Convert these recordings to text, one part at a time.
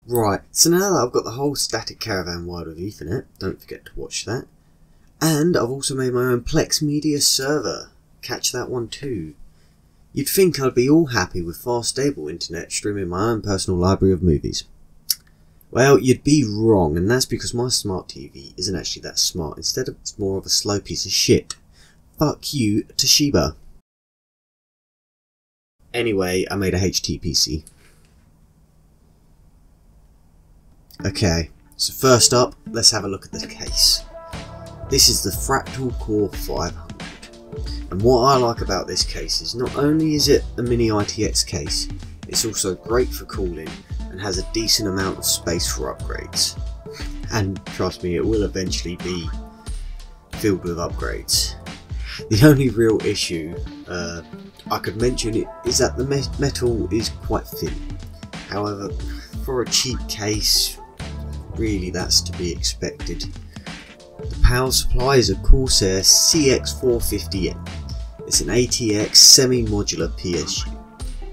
Right, so now that I've got the whole static caravan wired with Ethernet, don't forget to watch that. And I've also made my own Plex Media server. Catch that one too. You'd think I'd be all happy with fast stable internet streaming my own personal library of movies. Well, you'd be wrong, and that's because my smart TV isn't actually that smart. Instead, it's more of a slow piece of shit. Fuck you, Toshiba. Anyway, I made a HTPC. Okay, so first up, let's have a look at the case. This is the Fractal Core 500. And what I like about this case is not only is it a mini ITX case, it's also great for cooling and has a decent amount of space for upgrades. And trust me, it will eventually be filled with upgrades. The only real issue I could mention is that the metal is quite thin. However, for a cheap case, really that's to be expected. The power supply is a Corsair CX450M. It's an ATX semi-modular PSU.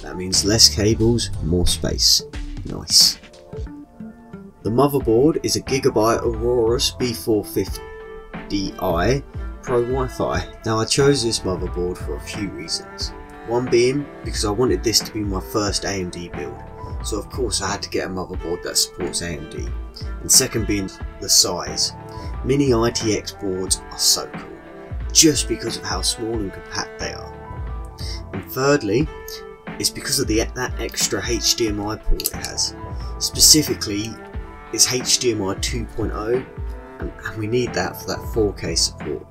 That means less cables, more space. Nice. The motherboard is a gigabyte auros B450i Pro Wi-Fi. Now I chose this motherboard for a few reasons. One being because I wanted this to be my first AMD build, so of course I had to get a motherboard that supports AMD. And second being the size. Mini ITX boards are so cool, just because of how small and compact they are. And thirdly, it's because of that extra HDMI port it has. Specifically, it's HDMI 2.0, and we need that for that 4K support.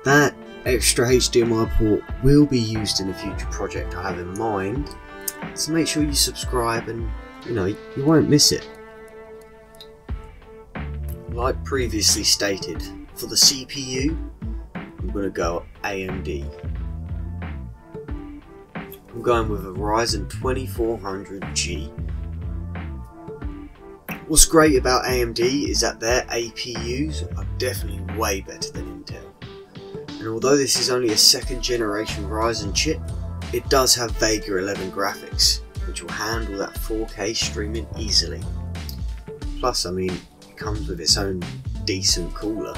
That extra HDMI port will be used in a future project I have in mind, so make sure you subscribe and you won't miss it. Like previously stated, for the CPU, I'm going to go AMD. I'm going with a Ryzen 2400G. What's great about AMD is that their APUs are definitely way better than Intel. And although this is only a second generation Ryzen chip, it does have Vega 11 graphics, which will handle that 4K streaming easily. Plus, I mean, it comes with its own decent cooler.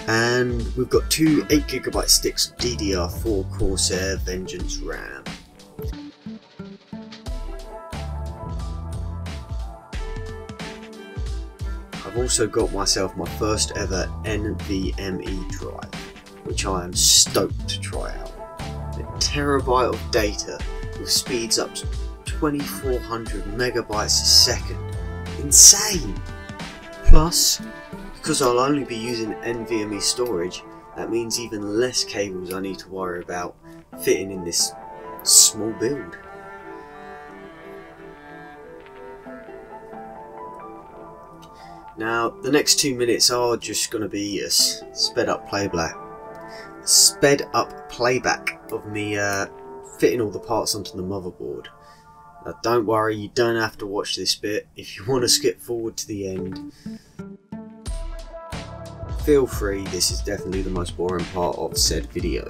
And we've got two 8GB sticks of DDR4 Corsair Vengeance RAM. I've also got myself my first ever nvme drive, which I am stoked to try out. A terabyte of data with speeds up to 2400 megabytes a second. Insane! Plus, because I'll only be using nvme storage, that means even less cables I need to worry about fitting in this small build. Now, the next 2 minutes are just going to be a sped up playback of me fitting all the parts onto the motherboard. Now, don't worry, you don't have to watch this bit. If you want to skip forward to the end, feel free. This is definitely the most boring part of said video.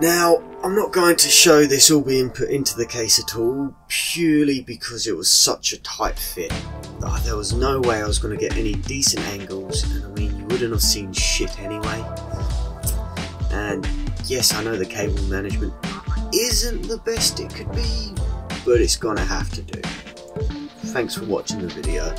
Now, I'm not going to show this all being put into the case at all, purely because it was such a tight fit. There was no way I was going to get any decent angles, and I mean, you wouldn't have seen shit anyway. And yes, I know the cable management isn't the best it could be, but it's gonna have to do. Thanks for watching the video.